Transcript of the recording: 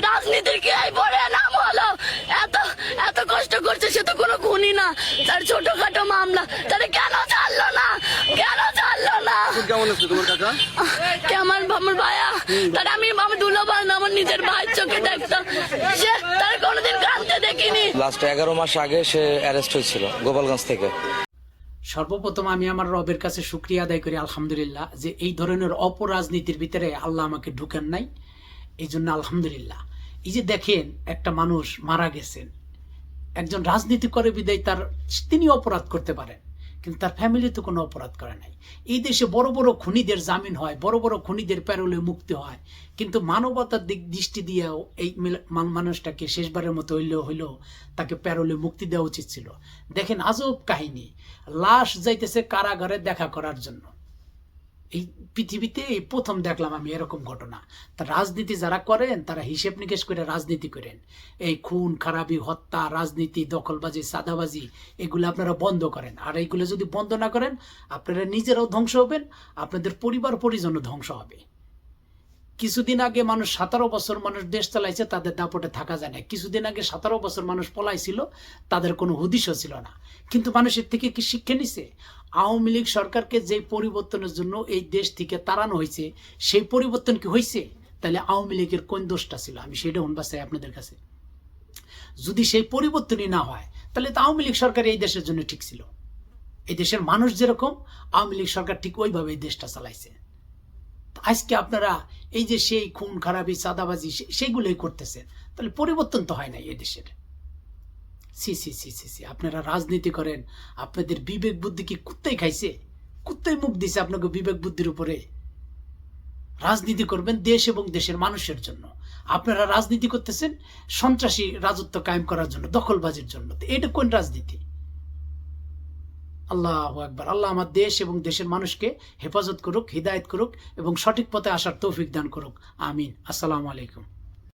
রাজনীতির কি এই বড় নাম হলো? এত এত কষ্ট করছে, সে তো কোনো খুনি না, তার ছোটখাটো মামলা, তাহলে কেন ছাড়লো না? কেন ছাড়লো না? কেমন আছে তোমার কাকা? কে আমার ভাইয়া, তার আমি দুলাভাই না, আমার নিজের ভাইয়ের চোখে দেখতাম, সে তার কোনোদিন কাঁদতে দেখিনি। লাস্ট 11 মাস আগে সে অ্যারেস্ট হয়েছিল গোপালগঞ্জ থেকে। সর্বপ্রথম আমি আমার রবের কাছে শুকরিয়া আদায় করি আলহামদুলিল্লাহ, যে এই ধরনের অপরাজনীতির ভিতরে আল্লাহ আমাকে ঢুকেন নাই, এই জন্য আলহামদুলিল্লাহ। এই যে দেখেন, একটা মানুষ মারা গেছেন, একজন রাজনীতি করে বিদায় তিনি অপরাধ করতে পারেন, কিন্তু তার ফ্যামিলি তো কোনো অপরাধ করে নাই। এই দেশে বড় বড় খুনিদের জামিন হয়, বড় বড় খুনিদের প্যারোলে মুক্তি হয়, কিন্তু মানবতার দিক দৃষ্টি দিয়েও এই মানুষটাকে শেষবারের মতো হইলেও তাকে প্যারোলে মুক্তি দেওয়া উচিত ছিল। দেখেন আজব কাহিনী, লাশ যাইতেছে কারাগারে দেখা করার জন্য। এই পৃথিবীতে এই প্রথম দেখলাম আমি এরকম ঘটনা। তা রাজনীতি যারা করেন তারা হিসেব নিকেশ করে রাজনীতি করেন। এই খুন খারাপি, হত্যা, রাজনীতি, দখলবাজি, সাদাবাজি, এগুলো আপনারা বন্ধ করেন। আর এইগুলো যদি বন্ধ না করেন, আপনারা নিজেরাও ধ্বংস হবেন, আপনাদের পরিবার পরিজনও ধ্বংস হবে। কিছুদিন আগে মানুষ 17 বছর মানুষ দেশ চালাইছে, তাদের দাপটে থাকা যায় না। কিছুদিন আগে 17 বছর মানুষ পলাইছিল, তাদের কোনো হুদিশও ছিল না। কিন্তু মানুষের থেকে কি শিক্ষা নিছে? আওয়ামী লীগ সরকারকে যে পরিবর্তনের জন্য এই দেশ থেকে তাড়ানো হয়েছে, সেই পরিবর্তন কি হয়েছে? তাহলে আওয়ামী লীগের কোন দোষটা ছিল? আমি সেটা শুনবা চাই আপনাদের কাছে। যদি সেই পরিবর্তনই না হয়, তাহলে তো আওয়ামী লীগ সরকার এই দেশের জন্য ঠিক ছিল। এই দেশের মানুষ যেরকম, আওয়ামী লীগ সরকার ঠিক ওইভাবে এই দেশটা চালাইছে। আজকে আপনারা এই যে সেই খুন খারাপি, চাঁদাবাজি, সেইগুলোই করতেছেন, তাহলে পরিবর্তন তো হয় নাই এদেশের। সি সি সি সি সি আপনারা রাজনীতি করেন, আপনাদের বিবেক বুদ্ধি কি কুত্তাই খাইছে? কুত্তাই মুখ দিছে আপনাকে বিবেক বুদ্ধির উপরে? রাজনীতি করবেন দেশ এবং দেশের মানুষের জন্য, আপনারা রাজনীতি করতেছেন সন্ত্রাসী রাজত্ব কায়েম করার জন্য, দখলবাজির জন্য। এটা কোন রাজনীতি? আল্লাহু আকবার। আল্লাহ আমার দেশ এবং দেশের মানুষকে হেফাজত করুক, হিদায়ত করুক এবং সঠিক পথে আসার তৌফিক দান করুক। আমিন। আসসালামু আলাইকুম।